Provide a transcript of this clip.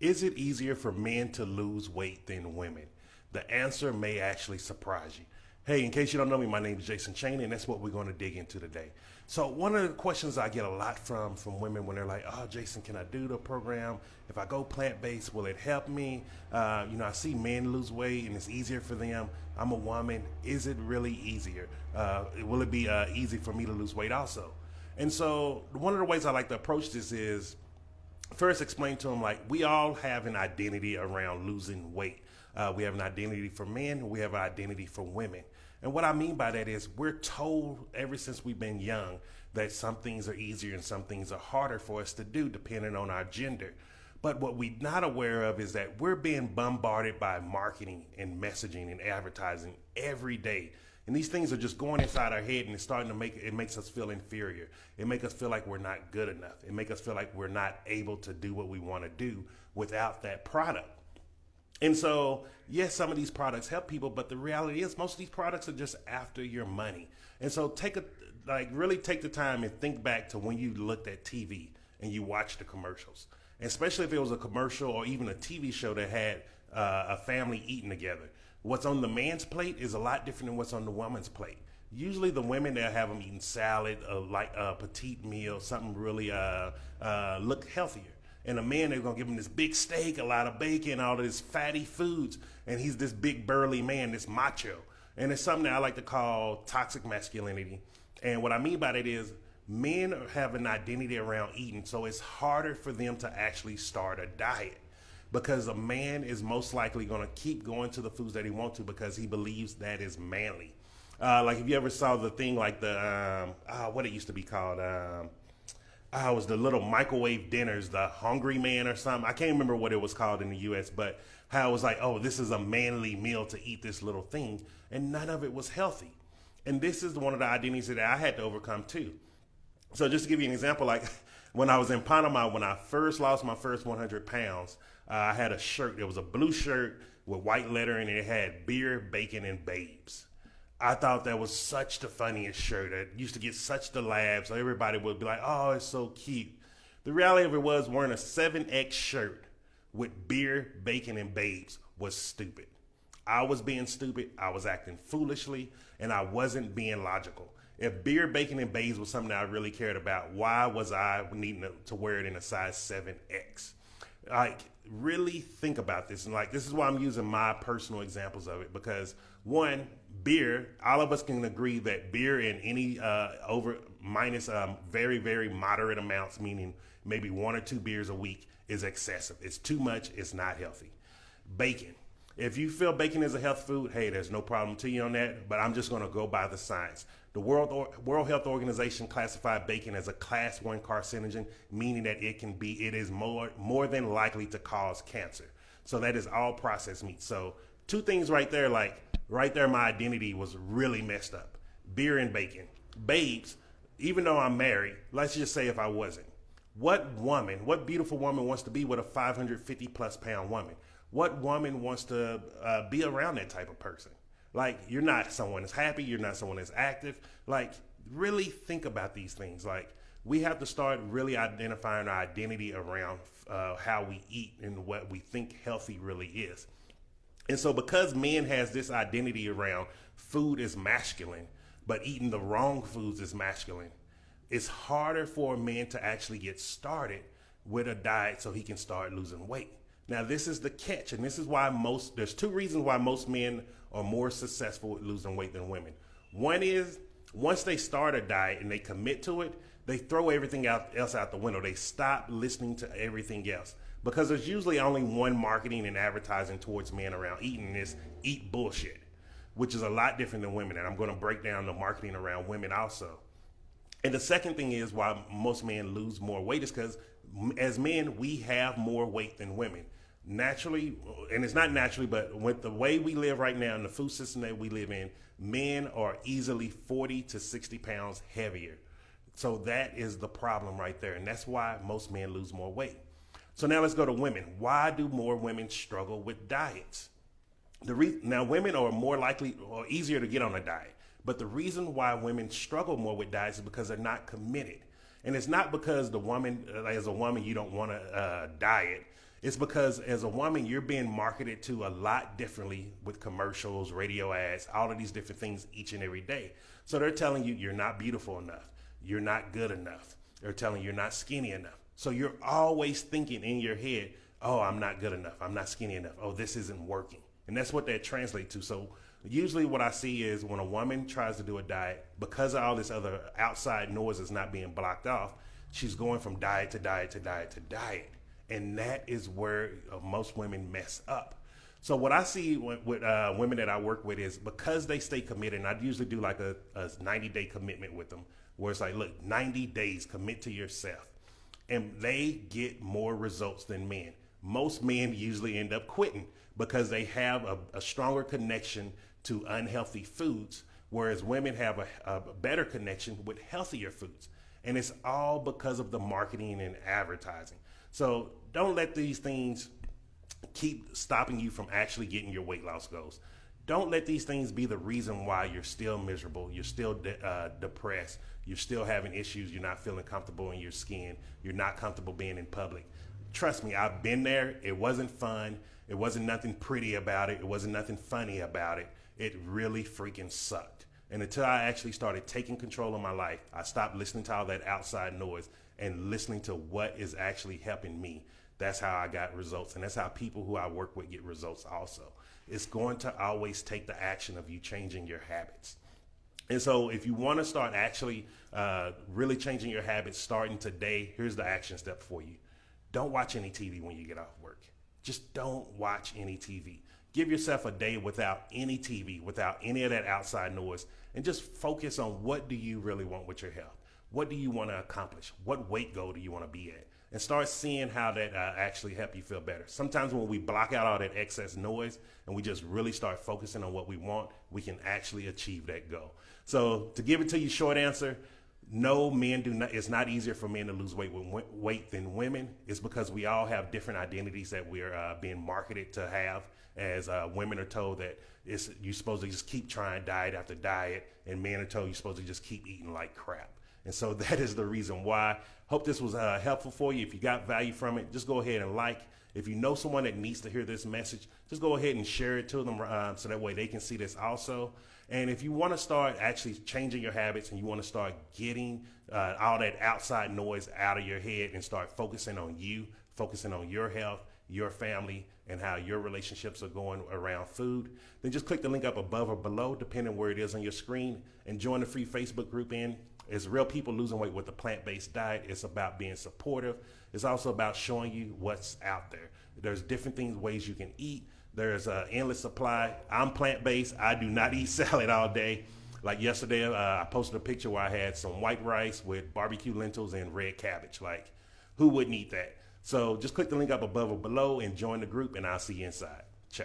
Is it easier for men to lose weight than women? The answer may actually surprise you. Hey, in case you don't know me, my name is Jason Cheney, and that's what we're going to dig into today. So one of the questions I get a lot from women when they're like, "Oh, Jason, can I do the program? If I go plant-based, will it help me? I see men lose weight, and it's easier for them. I'm a woman. Is it really easier? Will it be easy for me to lose weight also?" And so one of the ways I like to approach this is first explain to them like we all have an identity around losing weight. We have an identity for men, we have an identity for women. And what I mean by that is we're told ever since we've been young that some things are easier and some things are harder for us to do depending on our gender. But what we're not aware of is that we're being bombarded by marketing and messaging and advertising every day. And these things are just going inside our head and it's starting to makes us feel inferior. It makes us feel like we're not good enough. It makes us feel like we're not able to do what we want to do without that product. And so, yes, some of these products help people, but the reality is most of these products are just after your money. And so really take the time and think back to when you looked at TV and you watched the commercials, especially if it was a commercial or even a TV show that had a family eating together. What's on the man's plate is a lot different than what's on the woman's plate. Usually the women, they'll have them eating salad, like a petite meal, something really look healthier. And the man, they're going to give him this big steak, a lot of bacon, all of this fatty foods. And he's this big burly man, this macho. And it's something that I like to call toxic masculinity. And what I mean by that is men have an identity around eating. So it's harder for them to actually start a diet. Because a man is most likely going to keep going to the foods that he wants to because he believes that is manly. Like if you ever saw the thing like what it used to be called, it was the little microwave dinners, the Hungry Man or something. I can't remember what it was called in the U.S., but how it was like, oh, this is a manly meal to eat this little thing, and none of it was healthy. And this is one of the identities that I had to overcome too. So just to give you an example, like when I was in Panama, when I first lost my first 100 pounds, I had a shirt. It was a blue shirt with white lettering, and it had beer, bacon, and babes. I thought that was such the funniest shirt. It used to get such the laughs. So everybody would be like, oh, it's so cute. The reality of it was wearing a 7X shirt with beer, bacon, and babes was stupid. I was being stupid. I was acting foolishly, and I wasn't being logical. If beer, bacon, and babes was something that I really cared about, why was I needing to wear it in a size 7X? Like, really think about this. And like, this is why I'm using my personal examples of it because one, beer, all of us can agree that beer in any very, very moderate amounts, meaning maybe 1 or 2 beers a week is excessive. It's too much. It's not healthy. Bacon. If you feel bacon is a health food, hey, there's no problem to you on that, but I'm just going to go by the science. The World Health Organization classified bacon as a class 1 carcinogen, meaning that it is more than likely to cause cancer. So that is all processed meat. So 2 things right there, my identity was really messed up. Beer and bacon. Babes, even though I'm married, let's just say if I wasn't. What beautiful woman wants to be with a 550 plus pound woman? What woman wants to be around that type of person? Like, you're not someone that's happy. You're not someone that's active. Like, really think about these things. Like, we have to start really identifying our identity around how we eat and what we think healthy really is. And so because men has this identity around food is masculine, but eating the wrong foods is masculine, it's harder for a man to actually get started with a diet so he can start losing weight. Now, this is the catch, and this is why there's 2 reasons why most men are more successful with losing weight than women. One is, once they start a diet and they commit to it, they throw everything else out the window. They stop listening to everything else. Because there's usually only one marketing and advertising towards men around eating is eat bullshit, which is a lot different than women. And I'm going to break down the marketing around women also. And the second thing is why most men lose more weight is because as men, we have more weight than women. Naturally, and it's not naturally, but with the way we live right now and the food system that we live in, men are easily 40 to 60 pounds heavier. So that is the problem right there. And that's why most men lose more weight. So now let's go to women. Why do more women struggle with diets? Now, women are more likely or easier to get on a diet. But the reason why women struggle more with diets is because they're not committed. And it's not because as a woman, you don't want to diet. It's because as a woman, you're being marketed to a lot differently with commercials, radio ads, all of these different things each and every day. So they're telling you you're not beautiful enough, you're not good enough. They're telling you you're not skinny enough. So you're always thinking in your head, oh, I'm not good enough, I'm not skinny enough, oh, this isn't working. And that's what that translates to. So usually what I see is when a woman tries to do a diet, because all this other outside noise is not being blocked off, she's going from diet to diet to diet to diet. And that is where most women mess up. So what I see with women that I work with is because they stay committed, and I usually do like a 90-day commitment with them, where it's like, look, 90 days, commit to yourself. And they get more results than men. Most men usually end up quitting because they have a stronger connection to unhealthy foods, whereas women have a better connection with healthier foods. And it's all because of the marketing and advertising. So don't let these things keep stopping you from actually getting your weight loss goals. Don't let these things be the reason why you're still miserable, you're still depressed, you're still having issues, you're not feeling comfortable in your skin, you're not comfortable being in public. Trust me, I've been there. It wasn't fun. It wasn't nothing pretty about it. It wasn't nothing funny about it. It really freaking sucked. And until I actually started taking control of my life, I stopped listening to all that outside noise and listening to what is actually helping me. That's how I got results. And that's how people who I work with get results also. It's going to always take the action of you changing your habits. And so if you want to start actually really changing your habits starting today, here's the action step for you. Don't watch any TV when you get off work. Just don't watch any TV. Give yourself a day without any TV, without any of that outside noise, and just focus on what do you really want with your health? What do you want to accomplish? What weight goal do you want to be at? And start seeing how that actually help you feel better. Sometimes when we block out all that excess noise and we just really start focusing on what we want, we can actually achieve that goal. So to give it to you, short answer, no, men do not. It's not easier for men to lose weight than women. It's because we all have different identities that we're being marketed to have. As women are told that you're supposed to just keep trying diet after diet, and men are told you're supposed to just keep eating like crap. And so that is the reason why. Hope this was helpful for you. If you got value from it, just go ahead and like. If you know someone that needs to hear this message, just go ahead and share it to them so that way they can see this also. And if you want to start actually changing your habits and you want to start getting all that outside noise out of your head and start focusing on you, focusing on your health, your family, and how your relationships are going around food, then just click the link up above or below, depending where it is on your screen, and join the free Facebook group in. It's Real People Losing Weight with a Plant-Based Diet. It's about being supportive. It's also about showing you what's out there. There's different things, ways you can eat. There's an endless supply. I'm plant-based. I do not eat salad all day. Like yesterday, I posted a picture where I had some white rice with barbecue lentils and red cabbage. Like, who wouldn't eat that? So just click the link up above or below and join the group, and I'll see you inside. Ciao.